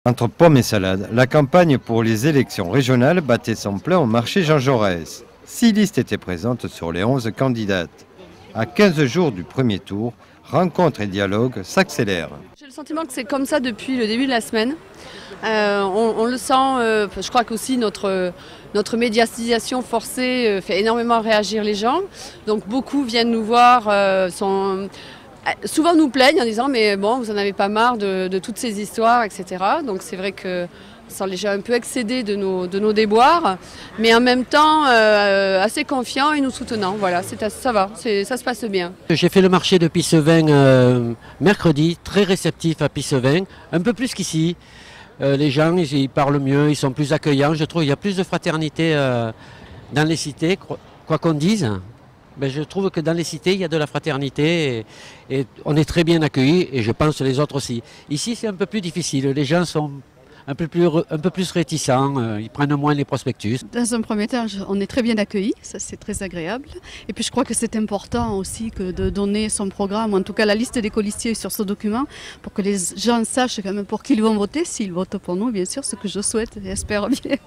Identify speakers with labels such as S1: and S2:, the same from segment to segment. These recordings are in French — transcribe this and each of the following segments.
S1: Entre pommes et salades, la campagne pour les élections régionales battait son plein au marché Jean Jaurès. 6 listes étaient présentes sur les 11 candidates. À 15 jours du premier tour, rencontres et dialogues s'accélèrent.
S2: J'ai le sentiment que c'est comme ça depuis le début de la semaine. On le sent, je crois qu'aussi notre médiatisation forcée fait énormément réagir les gens. Donc beaucoup viennent nous voir, souvent nous plaignent en disant mais bon, vous en avez pas marre de toutes ces histoires, etc. Donc c'est vrai que ça les a un peu excédés de nos déboires, mais en même temps assez confiants et nous soutenant. Voilà, ça va, ça se passe bien.
S3: J'ai fait le marché de Pissevin mercredi, très réceptif à Pissevin, un peu plus qu'ici. Les gens, ils parlent mieux, ils sont plus accueillants. Je trouve qu'il y a plus de fraternité dans les cités, quoi qu'on dise. Ben, je trouve que dans les cités, il y a de la fraternité et on est très bien accueillis et je pense les autres aussi. Ici, c'est un peu plus difficile. Les gens sont un peu plus réticents, ils prennent moins les prospectus.
S4: Dans un premier temps, on est très bien accueillis, ça c'est très agréable. Et puis je crois que c'est important aussi de donner son programme, ou en tout cas la liste des colistiers sur ce document, pour que les gens sachent quand même pour qui ils vont voter, s'ils votent pour nous, bien sûr, ce que je souhaite et espère bien.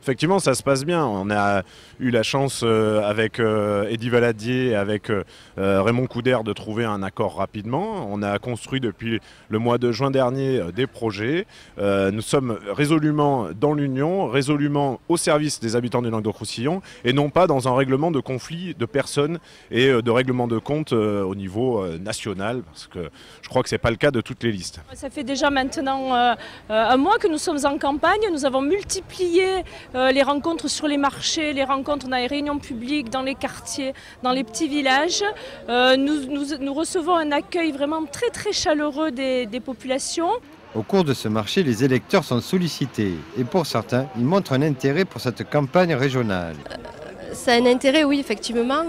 S5: Effectivement, ça se passe bien. On a eu la chance avec Eddy Valadier et avec Raymond Coudert de trouver un accord rapidement. On a construit depuis le mois de juin dernier des projets. Nous sommes résolument dans l'union, résolument au service des habitants du Languedoc-Roussillon et non pas dans un règlement de conflits de personnes et de règlement de comptes au niveau national, parce que je crois que ce n'est pas le cas de toutes les listes.
S6: Ça fait déjà maintenant un mois que nous sommes en campagne. Nous avons multiplié les rencontres sur les marchés, les rencontres dans les réunions publiques, dans les quartiers, dans les petits villages. Nous recevons un accueil vraiment très chaleureux des populations.
S1: Au cours de ce marché, les électeurs sont sollicités et pour certains, ils montrent un intérêt pour cette campagne régionale.
S7: C'est un intérêt, oui, effectivement.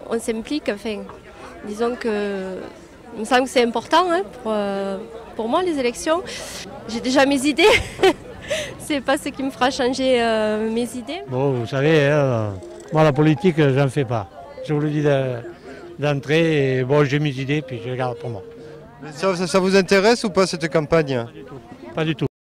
S7: On s'implique, enfin, disons que il me semble que c'est important pour moi, les élections. J'ai déjà mes idées. C'est pas ce qui me fera changer mes idées.
S8: Bon, vous savez, moi la politique, j'en fais pas. Je vous le dis d'entrée, bon, j'ai mes idées, puis je les garde pour moi.
S1: Ça vous intéresse ou pas cette campagne?
S8: Pas du tout.